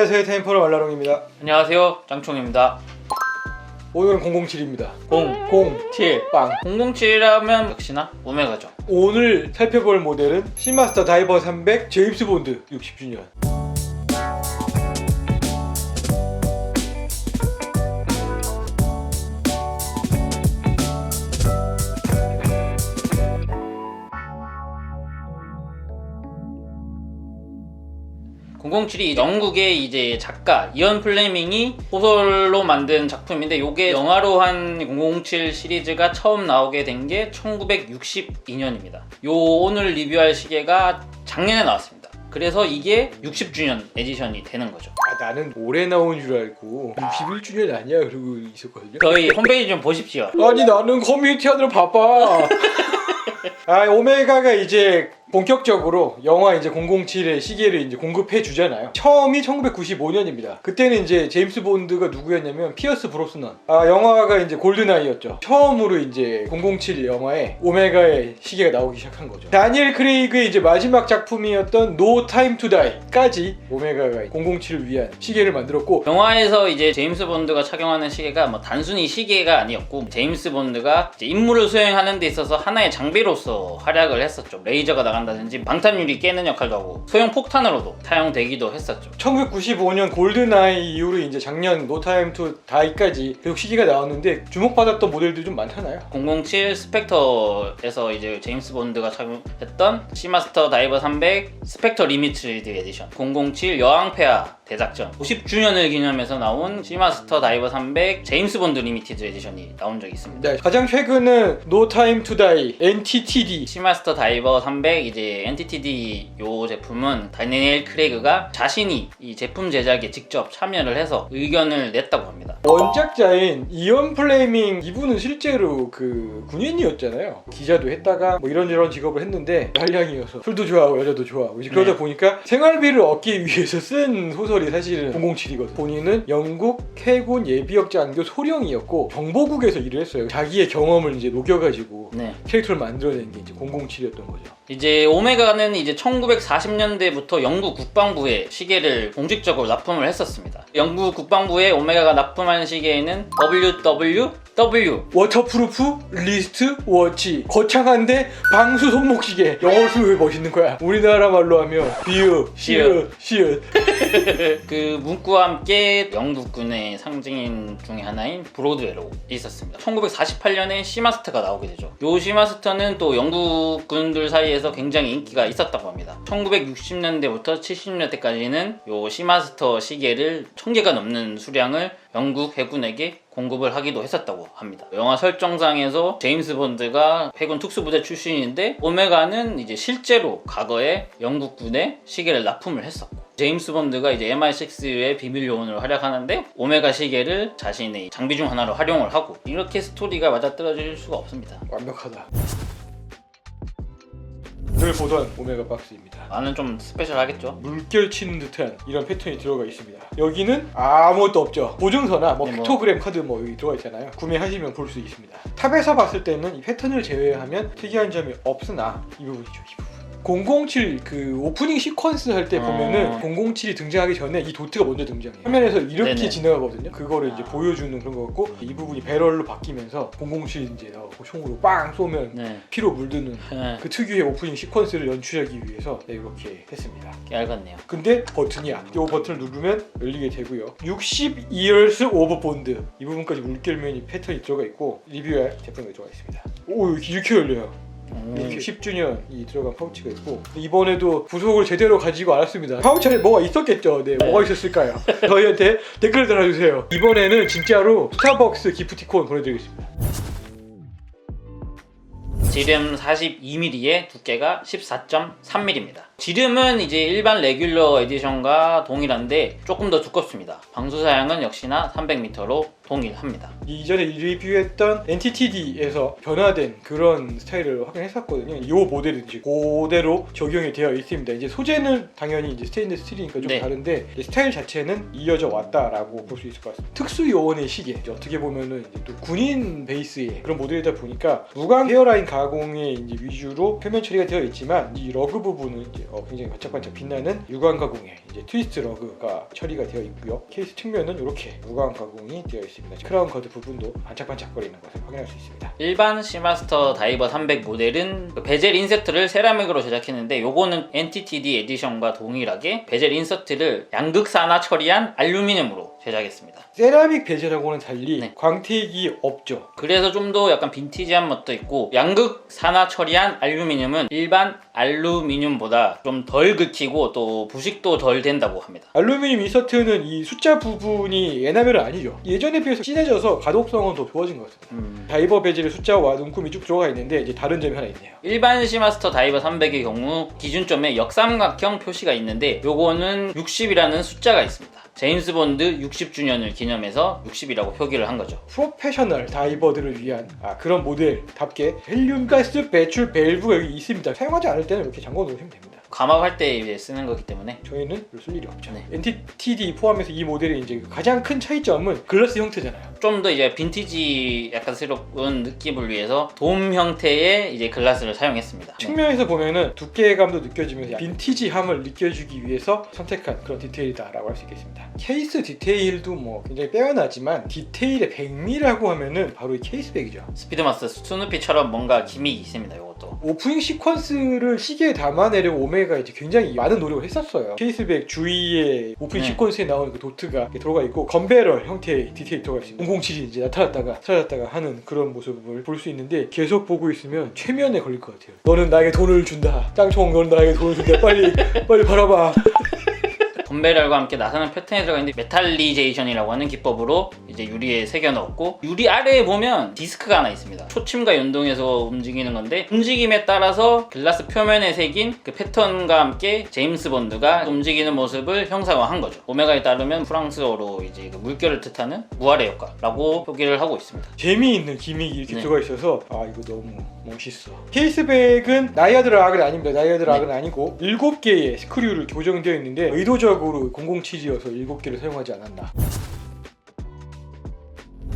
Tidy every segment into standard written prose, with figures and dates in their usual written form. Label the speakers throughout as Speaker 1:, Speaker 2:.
Speaker 1: 안녕하세요, 템포럴 말라롱입니다.
Speaker 2: 안녕하세요, 짱총입니다.
Speaker 1: 오늘은 007입니다.
Speaker 2: 007
Speaker 1: 빵.
Speaker 2: 007하면 역시나 오메가죠.
Speaker 1: 오늘 살펴볼 모델은 시마스터 다이버 300 제임스 본드 60주년.
Speaker 2: (007이) 영국의 이제 작가 이언 플레밍이 소설로 만든 작품인데, 요게 영화로 한 007 시리즈가 처음 나오게 된 게 1962년입니다. 요 오늘 리뷰할 시계가 작년에 나왔습니다. 그래서 이게 60주년 에디션이 되는 거죠.
Speaker 1: 나는 올해 나온 줄 알고 61주년 아니야 그러고 있었거든요.
Speaker 2: 저희 홈페이지 좀 보십시오.
Speaker 1: 아니 나는 커뮤니티 하느라 바빠. 오메가가 이제 본격적으로 영화 이제 007의 시계를 이제 공급해 주잖아요. 처음이 1995년입니다. 그때는 이제 제임스 본드가 누구였냐면 피어스 브로스넌. 영화가 이제 골든아이였죠. 처음으로 이제 007 영화에 오메가의 시계가 나오기 시작한 거죠. 다니엘 크레이그의 이제 마지막 작품이었던 No Time to Die까지 오메가가 007을 위한 시계를 만들었고,
Speaker 2: 영화에서 이제 제임스 본드가 착용하는 시계가 뭐 단순히 시계가 아니었고, 제임스 본드가 이제 임무를 수행하는 데 있어서 하나의 장비로서 활약을 했었죠. 레이저가 나간다든지 방탄유리 깨는 역할도 하고 소형 폭탄으로도 사용되기도 했었죠.
Speaker 1: 1995년 골든아이 이후로 이제 작년 No Time to Die까지 계속 시계가 나왔는데 주목받았던 모델들이 좀 많잖아요.
Speaker 2: 007 스펙터에서 이제 제임스 본드가 착용했던 시마스터 다이버 300 스펙터 리미티드 에디션, 007 여왕폐하 대작전 50주년을 기념해서 나온 시마스터 다이버 300 제임스 본드 리미티드 에디션이 나온 적이 있습니다.
Speaker 1: 네, 가장 최근은 No Time to Die NTTD.
Speaker 2: 시마스터 다이버 300 이제 NTTD 요 제품은 다니엘 크레이그가 자신이 이 제품 제작에 직접 참여를 해서 의견을 냈다고 합니다.
Speaker 1: 원작자인 이언 플레이밍, 이분은 실제로 그 군인이었잖아요. 기자도 했다가 뭐 이런저런 직업을 했는데 한량이어서 술도 좋아하고 여자도 좋아하고 이제 그러다 보니까 생활비를 얻기 위해서 쓴 소설이 사실은 007이거든. 본인은 영국 해군 예비역 장교 소령이었고 정보국에서 일을 했어요. 자기의 경험을 이제 녹여가지고 캐릭터를 만들어낸 게 이제 007이었던 거죠.
Speaker 2: 이제 오메가는 이제 1940년대부터 영국 국방부에 시계를 공식적으로 납품을 했었습니다. 영국 국방부에 오메가가 납품한 시계에는 WWW
Speaker 1: 워터프루프 리스트 워치, 거창한데 방수 손목시계. 영어로 쓰면 왜 멋있는 거야? 우리나라 말로 하면 비읍 시읒
Speaker 2: 그 문구와 함께 영국군의 상징인 중에 하나인 브로드웨로 있었습니다. 1948년에 시마스터가 나오게 되죠. 요 시마스터는 또 영국군들 사이에서 굉장히 인기가 있었다고 합니다. 1960년대부터 70년대까지는 요 시마스터 시계를 1000개가 넘는 수량을 영국 해군에게 공급을 하기도 했었다고 합니다. 영화 설정상에서 제임스 본드가 해군 특수부대 출신인데, 오메가는 이제 실제로 과거에 영국군에 시계를 납품을 했었고, 제임스 본드가 이제 MI6의 비밀 요원으로 활약하는데 오메가 시계를 자신의 장비 중 하나로 활용을 하고, 이렇게 스토리가 맞아떨어질 수가 없습니다.
Speaker 1: 완벽하다. 늘 보던 오메가 박스입니다.
Speaker 2: 나는 좀 스페셜하겠죠.
Speaker 1: 물결 치는 듯한 이런 패턴이 들어가 있습니다. 여기는 아무것도 없죠. 보증서나 뭐 픽토그램 카드 뭐 여기 들어가 있잖아요. 구매하시면 볼 수 있습니다. 탑에서 봤을 때는 이 패턴을 제외하면 특이한 점이 없으나 이 부분이죠. 이 부분. 007 그 오프닝 시퀀스 할 때 보면은 007이 등장하기 전에 이 도트가 먼저 등장해요. 화면에서 이렇게 지나가거든요. 그거를 이제 보여주는 그런 거 같고, 이 부분이 배럴로 바뀌면서 007 이제 나오고 총으로 빵 쏘면 피로 물드는 그 특유의 오프닝 시퀀스를 연출하기 위해서 이렇게 했습니다.
Speaker 2: 얇았네요.
Speaker 1: 근데 버튼이야. 이 버튼을 누르면 열리게 되고요. 60 years of bond, 이 부분까지 물결면이 패턴이 들어가 있고 리뷰할 제품이 들어가 있습니다. 오, 이렇게 열려요. 이렇게 10주년이 들어간 파우치가 있고, 이번에도 부속을 제대로 가지고 않았습니다. 파우치 안에 뭐가 있었겠죠. 네, 뭐가 있었을까요? 저희한테 댓글 달아주세요. 이번에는 진짜로 스타벅스 기프티콘 보내드리겠습니다.
Speaker 2: 지름 42mm에 두께가 14.3mm입니다. 지름은 이제 일반 레귤러 에디션과 동일한데 조금 더 두껍습니다. 방수 사양은 역시나 300m로 동일합니다.
Speaker 1: 이전에 리뷰했던 NTTD에서 변화된 그런 스타일을 확인했었거든요. 이 모델은 이제 그대로 적용이 되어 있습니다. 이제 소재는 당연히 이제 스테인리스 스틸이니까 좀 다른데 스타일 자체는 이어져 왔다라고 볼 수 있을 것 같습니다. 특수 요원의 시계, 어떻게 보면은 이제 또 군인 베이스의 그런 모델이다 보니까 무광 헤어라인 가공의 이제 위주로 표면 처리가 되어 있지만 이 러그 부분은 이제 굉장히 반짝반짝 빛나는 유광 가공의 이제 트위스트 러그가 처리가 되어 있고요. 케이스 측면은 이렇게 무광 가공이 되어 있습니다. 크라운 가드 부분도 반짝반짝거리는 것을 확인할 수 있습니다.
Speaker 2: 일반 시마스터 다이버 300 모델은 그 베젤 인서트를 세라믹으로 제작했는데 요거는 NTTD 에디션과 동일하게 베젤 인서트를 양극산화 처리한 알루미늄으로 제작했습니다.
Speaker 1: 세라믹 베젤하고는 달리
Speaker 2: 네.
Speaker 1: 광택이 없죠.
Speaker 2: 그래서 좀 더 약간 빈티지한 맛도 있고, 양극산화 처리한 알루미늄은 일반 알루미늄보다 좀 덜 긁히고 또 부식도 덜 된다고 합니다.
Speaker 1: 알루미늄 인서트는 이 숫자 부분이 에나멜은 아니죠. 예전에 비해서 진해져서 가독성은 더 좋아진 것 같습니다. 다이버 베젤의 숫자와 눈금이 쭉 들어가 있는데 이제 다른 점이 하나 있네요.
Speaker 2: 일반 시마스터 다이버 300의 경우 기준점에 역삼각형 표시가 있는데 요거는 60이라는 숫자가 있습니다. 제임스 본드 60주년을 기념해서 60이라고 표기를 한 거죠.
Speaker 1: 프로페셔널 다이버들을 위한 그런 모델답게 헬륨가스 배출 밸브가 여기 있습니다. 사용하지 않을 때는 이렇게 잠궈 놓으시면 됩니다.
Speaker 2: 감압할 때 이제 쓰는 거기 때문에
Speaker 1: 저희는 쓸 일이 없죠.
Speaker 2: 네.
Speaker 1: NTTD 포함해서 이 모델의 이제 가장 큰 차이점은 글라스 형태잖아요.
Speaker 2: 좀 더 이제 빈티지 약간 스러운 느낌을 위해서 돔 형태의 이제 글라스를 사용했습니다.
Speaker 1: 측면에서 보면은 두께감도 느껴지면서 빈티지함을 느껴주기 위해서 선택한 그런 디테일이다라고 할 수 있겠습니다. 케이스 디테일도 뭐 굉장히 빼어나지만 디테일의 백미라고 하면은 바로 이 케이스백이죠.
Speaker 2: 스피드마스 스누피처럼 뭔가 기믹이 있습니다. 이것도.
Speaker 1: 오프닝 시퀀스를 시계에 담아내려고 오메가 이제 굉장히 많은 노력을 했었어요. 케이스백 주위에 오프닝
Speaker 2: 네.
Speaker 1: 시퀀스에 나오는 그 도트가 이렇게 들어가 있고 건배럴 형태의 디테일이 들어가 있습니다. 007이 이제 나타났다가 사라졌다가 하는 그런 모습을 볼 수 있는데 계속 보고 있으면 최면에 걸릴 것 같아요. 너는 나에게 돈을 준다. 짱총 너는 나에게 돈을 준다. 빨리 바라봐.
Speaker 2: 건배럴과 함께 나사는 패턴에 들어가 있는데 메탈리제이션이라고 하는 기법으로 이제 유리에 새겨 넣었고, 유리 아래에 보면 디스크가 하나 있습니다. 초침과 연동해서 움직이는 건데 움직임에 따라서 글라스 표면에 새긴 그 패턴과 함께 제임스 본드가 움직이는 모습을 형상화한 거죠. 오메가에 따르면 프랑스어로 이제 그 물결을 뜻하는 무아래 효과라고 표기를 하고 있습니다.
Speaker 1: 재미있는 기믹이 이렇게
Speaker 2: 네.
Speaker 1: 들어가 있어서 이거 너무 멋있어. 케이스백은 나이아드 락은 아닙니다. 나이아드 락은 아니고 7개의 스크류를 고정되어 있는데 의도적으로 007이어서 7개를 사용하지 않았나.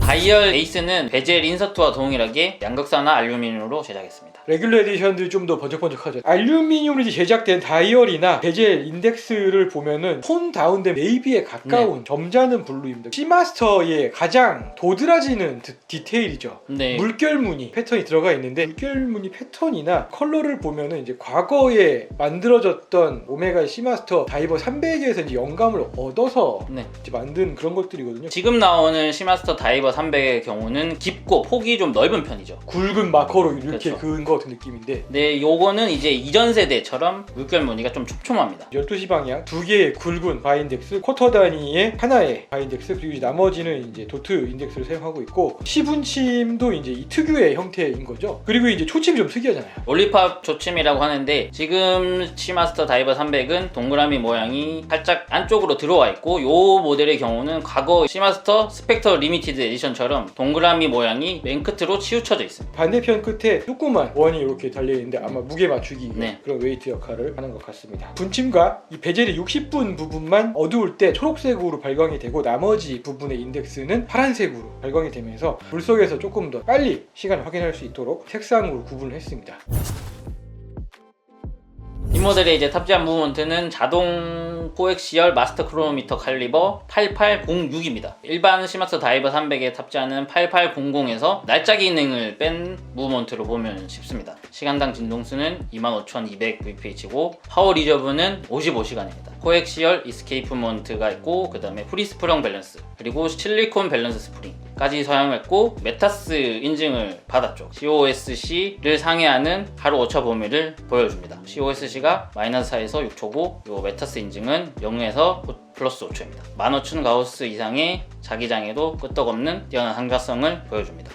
Speaker 2: 다이얼 에이스는 베젤 인서트와 동일하게 양극산화 알루미늄으로 제작했습니다.
Speaker 1: 레귤러 에디션들이 좀 더 번쩍번쩍하죠. 알루미늄으로 제작된 다이얼이나 베젤 인덱스를 보면은 톤 다운된 네이비에 가까운 점잖은 블루입니다. 시마스터의 가장 도드라지는 디테일이죠.
Speaker 2: 네.
Speaker 1: 물결무늬 패턴이 들어가 있는데 물결무늬 패턴이나 컬러를 보면은 이제 과거에 만들어졌던 오메가 시마스터 다이버 300에서 이제 영감을 얻어서
Speaker 2: 네.
Speaker 1: 이제 만든 그런 것들이거든요.
Speaker 2: 지금 나오는 시마스터 다이버 300의 경우는 깊고 폭이 좀 넓은 편이죠.
Speaker 1: 굵은 마커로 이렇게
Speaker 2: 그렇죠.
Speaker 1: 그은 것 같은 느낌인데
Speaker 2: 네, 요거는 이제 이전 세대처럼 물결 무늬가 좀 촘촘합니다.
Speaker 1: 12시 방향 2개의 굵은 바인덱스, 쿼터 단위의 하나의 바인덱스, 그리고 이제 나머지는 이제 도트 인덱스를 사용하고 있고 시분침도 이제 이 특유의 형태인 거죠. 그리고 이제 초침이 좀 특이하잖아요.
Speaker 2: 올리팝 조침이라고 하는데 지금 시마스터 다이버 300은 동그라미 모양이 살짝 안쪽으로 들어와 있고, 요 모델의 경우는 과거 시마스터 스펙터 리미티드 에디션처럼 동그라미 모양이 맨 끝으로 치우쳐져 있습니다.
Speaker 1: 반대편 끝에 조그만 원이 이렇게 달려있는데 아마 무게 맞추기 위한
Speaker 2: 네.
Speaker 1: 그런 웨이트 역할을 하는 것 같습니다. 분침과 이 베젤의 60분 부분만 어두울 때 초록색으로 발광이 되고 나머지 부분의 인덱스는 파란색으로 발광이 되면서 물속에서 조금 더 빨리 시간을 확인할 수 있도록 색상으로 구분을 했습니다.
Speaker 2: 이 모델의 이제 탑재한 무브먼트는 자동 코엑시얼 마스터 크로노미터 칼리버 8806입니다. 일반 시마스터 다이버 300에 탑재하는 8800에서 날짜 기능을 뺀 무브먼트로 보면 쉽습니다. 시간당 진동수는 25200vph고 파워 리저브는 55시간입니다. 코엑시얼 이스케이프 모먼트가 있고, 그 다음에 프리스프링 밸런스, 그리고 실리콘 밸런스 스프링까지 사용했고 메타스 인증을 받았죠. COSC를 상회하는 하루 오차 범위를 보여줍니다. COSC가 -4에서 6초고 요 메타스 인증은 0에서 플러스 5초입니다. 15,000 가우스 이상의 자기장에도 끄떡없는 뛰어난 항자성을 보여줍니다.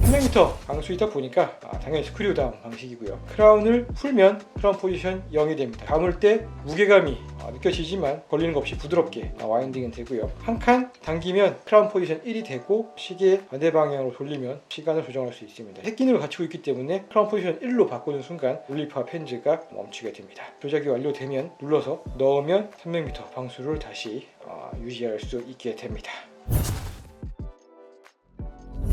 Speaker 1: 300m 방수이다 보니까 당연히 스크류 다운 방식이고요. 크라운을 풀면 크라운 포지션 0이 됩니다. 감을 때 무게감이 느껴지지만 걸리는 것 없이 부드럽게 와인딩은 되고요. 한 칸 당기면 크라운 포지션 1이 되고 시계 반대 방향으로 돌리면 시간을 조정할 수 있습니다. 핵기능을 갖추고 있기 때문에 크라운 포지션 1로 바꾸는 순간 올리팝 핸즈가 멈추게 됩니다. 조작이 완료되면 눌러서 넣으면 300m 방수를 다시 유지할 수 있게 됩니다.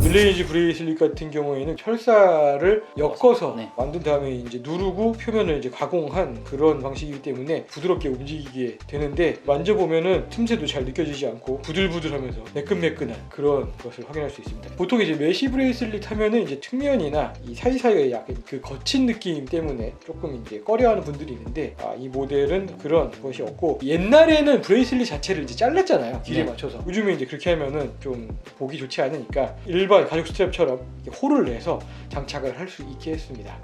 Speaker 1: 밀레니지 브레이슬릿 같은 경우에는 철사를 엮어서
Speaker 2: 네.
Speaker 1: 만든 다음에 이제 누르고 표면을 이제 가공한 그런 방식이기 때문에 부드럽게 움직이게 되는데 만져보면은 틈새도 잘 느껴지지 않고 부들부들하면서 매끈매끈한 그런 것을 확인할 수 있습니다. 보통 이제 메쉬 브레이슬릿 하면은 이제 측면이나 이 사이사이에 약간 그 거친 느낌 때문에 조금 이제 꺼려하는 분들이 있는데 이 모델은 그런 것이 없고 옛날에는 브레이슬릿 자체를 이제 잘랐잖아요. 길이에
Speaker 2: 네.
Speaker 1: 맞춰서. 요즘에 이제 그렇게 하면은 좀 보기 좋지 않으니까 일반 가죽 스트랩처럼 이렇게 홀을 내서 장착을 할 수 있게 했습니다.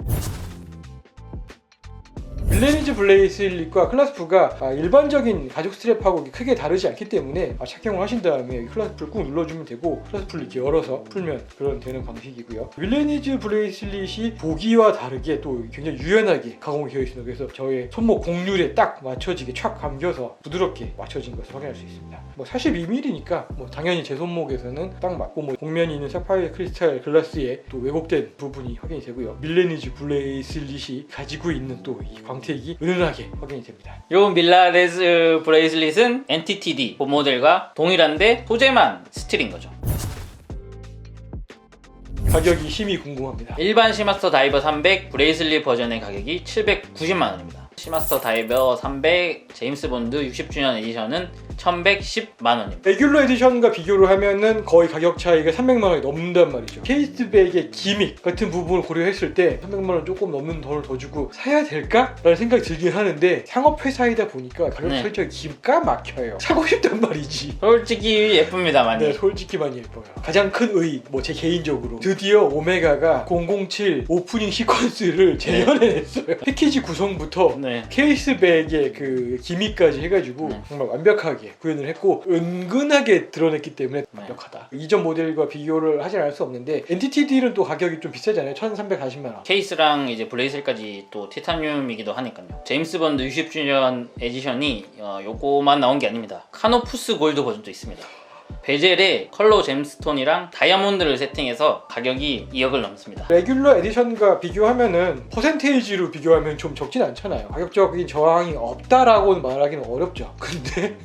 Speaker 1: 밀레니지 브레이슬릿과 클라스프가 일반적인 가죽 스트랩하고 크게 다르지 않기 때문에 착용을 하신 다음에 클라스프를 꾹 눌러주면 되고 클라스프를 이렇게 열어서 풀면 그런 되는 방식이고요. 밀레니지 브레이슬릿이 보기와 다르게 또 굉장히 유연하게 가공이 되어 있습니다. 그래서 저의 손목 곡률에 딱 맞춰지게 촥 감겨서 부드럽게 맞춰진 것을 확인할 수 있습니다. 뭐 42mm니까 뭐 당연히 제 손목에서는 딱 맞고 뭐 곡면이 있는 사파이어 크리스탈 글라스에 또 왜곡된 부분이 확인이 되고요. 밀레니지 브레이슬릿이 가지고 있는 또 이 광택이 은은하게 확인이 됩니다.
Speaker 2: 요 밀라레스 브레이슬릿은 NTTD 본 모델과 동일한데 소재만 스틸인 거죠.
Speaker 1: 가격이 심히 궁금합니다.
Speaker 2: 일반 시마스터 다이버 300 브레이슬릿 버전의 가격이 790만 원입니다. 시마스터 다이버 300 제임스 본드 60주년 에디션은 1110만 원입니다.
Speaker 1: 레귤러 에디션과 비교를 하면은 거의 가격 차이가 300만 원이 넘는단 말이죠. 케이스백의 기믹 같은 부분을 고려했을 때 300만 원 조금 넘는 돈을 더 주고 사야 될까? 라는 생각이 들긴 하는데 상업회사이다 보니까 가격
Speaker 2: 네.
Speaker 1: 설정이 기가 막혀요. 사고 싶단 말이지.
Speaker 2: 솔직히 예쁩니다 많이.
Speaker 1: 네, 솔직히 많이 예뻐요. 가장 큰 의의, 뭐 제 개인적으로 드디어 오메가가 007 오프닝 시퀀스를 재현해냈어요. 패키지 구성부터
Speaker 2: 네.
Speaker 1: 케이스백의 그 기믹까지 해가지고
Speaker 2: 네.
Speaker 1: 정말 완벽하게 구현을 했고 은근하게 드러냈기 때문에
Speaker 2: 네.
Speaker 1: 완벽하다. 이전 모델과 비교를 하진 않을 수 없는데 NTTD는 또 가격이 좀 비싸잖아요. 1,340만 원.
Speaker 2: 케이스랑 이제 브레이슬까지 또 티타늄이기도 하니까요. 제임스 본드 60주년 에디션이 요거만 나온 게 아닙니다. 카노푸스 골드 버전도 있습니다. 베젤에 컬러 잼스톤이랑 다이아몬드를 세팅해서 가격이 2억을 넘습니다.
Speaker 1: 레귤러 에디션과 비교하면은 퍼센테이지로 비교하면 좀 적진 않잖아요. 가격적인 저항이 없다라고는 말하기는 어렵죠. 근데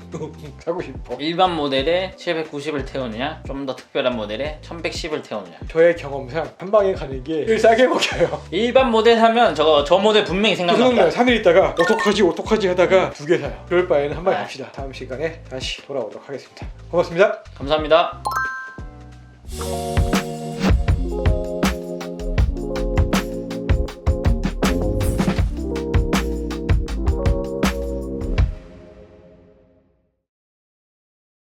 Speaker 1: 사고 싶어.
Speaker 2: 일반 모델에 790을 태우느냐, 좀 더 특별한 모델에 1110을 태우느냐.
Speaker 1: 저의 경험상 한 방에 가는 게 싸게 먹혀요.
Speaker 2: 일반 모델 하면 저 모델 분명히 생각납니다.
Speaker 1: 3일 있다가 어떡하지 하다가 2개 사요. 그럴 바에는 한 방에 갑시다. 다음 시간에 다시 돌아오도록 하겠습니다. 고맙습니다.
Speaker 2: 감사합니다.